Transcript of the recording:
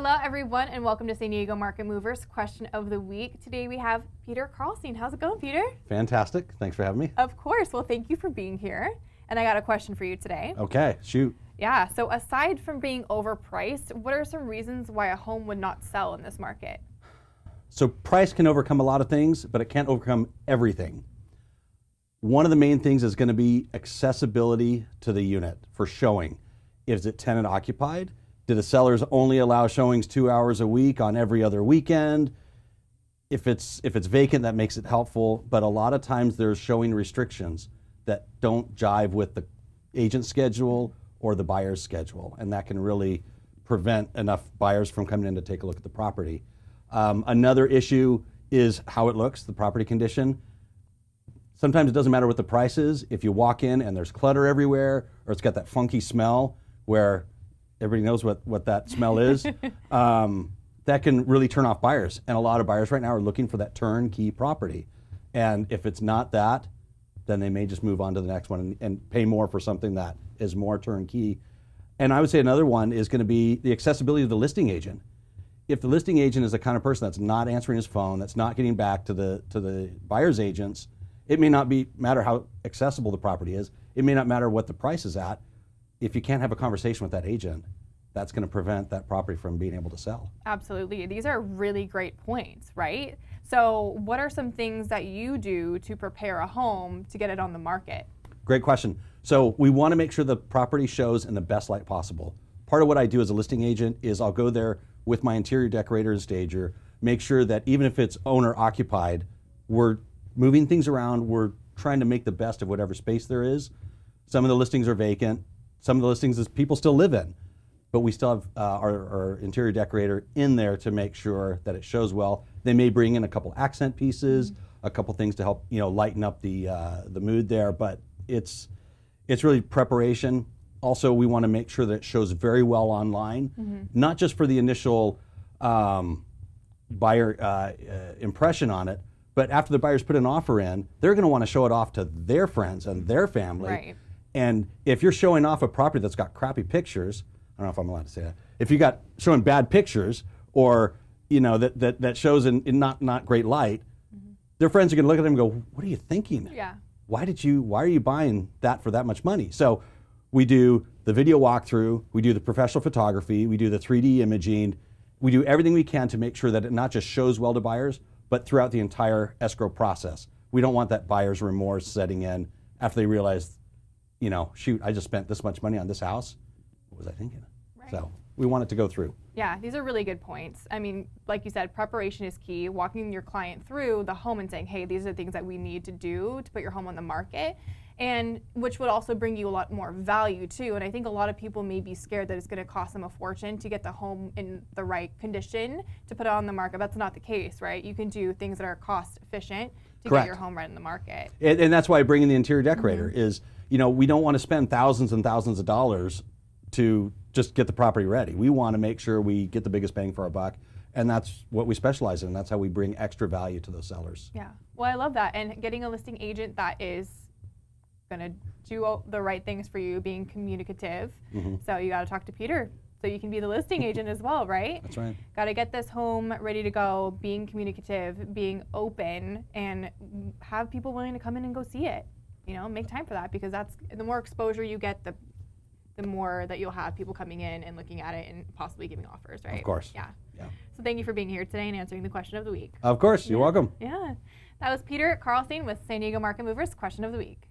Hello everyone and welcome to San Diego Market Movers Question of the Week. Today we have Peter Carlseen. How's it going, Peter? Fantastic. Thanks for having me. Of course. Well, thank you for being here. And I got a question for you today. Okay, shoot. Yeah, so aside from being overpriced, what are some reasons why a home would not sell in this market? So price can overcome a lot of things, but it can't overcome everything. One of the main things is going to be accessibility to the unit for showing. Is it tenant occupied? Do the sellers only allow showings 2 hours a week on every other weekend? If it's vacant, that makes it helpful, but a lot of times there's showing restrictions that don't jive with the agent schedule or the buyer's schedule, and that can really prevent enough buyers from coming in to take a look at the property. Another issue is how it looks, the property condition. Sometimes it doesn't matter what the price is. If you walk in and there's clutter everywhere, or it's got that funky smell where everybody knows what that smell is, that can really turn off buyers. And a lot of buyers right now are looking for that turnkey property. And if it's not that, then they may just move on to the next one and pay more for something that is more turnkey. And I would say another one is going to be the accessibility of the listing agent. If the listing agent is the kind of person that's not answering his phone, that's not getting back to the buyer's agents, it may not matter how accessible the property is. It may not matter what the price is at. If you can't have a conversation with that agent, that's going to prevent that property from being able to sell. Absolutely. These are really great points, right? So what are some things that you do to prepare a home to get it on the market? Great question. So we want to make sure the property shows in the best light possible. Part of what I do as a listing agent is I'll go there with my interior decorator and stager, make sure that even if it's owner occupied, we're moving things around, we're trying to make the best of whatever space there is. Some of the listings are vacant. Some of the listings is people still live in, but we still have our interior decorator in there to make sure that it shows well. They may bring in a couple accent pieces, a couple things to help lighten up the mood there, but it's really preparation. Also, we want to make sure that it shows very well online, not just for the initial buyer impression on it, but after the buyers put an offer in, they're going to want to show it off to their friends and their family. Right. And if you're showing off a property that's got crappy pictures, I don't know if I'm allowed to say that. If you got showing bad pictures, or that shows in not great light, their friends are going to look at them and go, "What are you thinking? Yeah. Why are you buying that for that much money?" So we do the video walkthrough, we do the professional photography, we do the 3D imaging, we do everything we can to make sure that it not just shows well to buyers, but throughout the entire escrow process. We don't want that buyer's remorse setting in after they realize, shoot, I just spent this much money on this house. What was I thinking? Right. So we want it to go through. Yeah, these are really good points. I mean, like you said, preparation is key. Walking your client through the home and saying, hey, these are the things that we need to do to put your home on the market, and which would also bring you a lot more value too. And I think a lot of people may be scared that it's going to cost them a fortune to get the home in the right condition to put it on the market. That's not the case, right? You can do things that are cost efficient to Correct. get your home right in the market. And that's why I bring in the interior decorator is, we don't want to spend thousands and thousands of dollars to just get the property ready. We want to make sure we get the biggest bang for our buck, and that's what we specialize in. That's how we bring extra value to those sellers. Yeah, well, I love that. And getting a listing agent that is going to do the right things for you, being communicative. So you got to talk to Peter so you can be the listing agent as well, right? That's right. Got to get this home ready to go, being communicative, being open, and have people willing to come in and go see it. Make time for that, because that's the more exposure you get, the more that you'll have people coming in and looking at it and possibly giving offers, right? Of course. Yeah. Yeah. So thank you for being here today and answering the question of the week. Of course, you're welcome. Yeah. That was Peter Carlseen with San Diego Market Movers Question of the Week.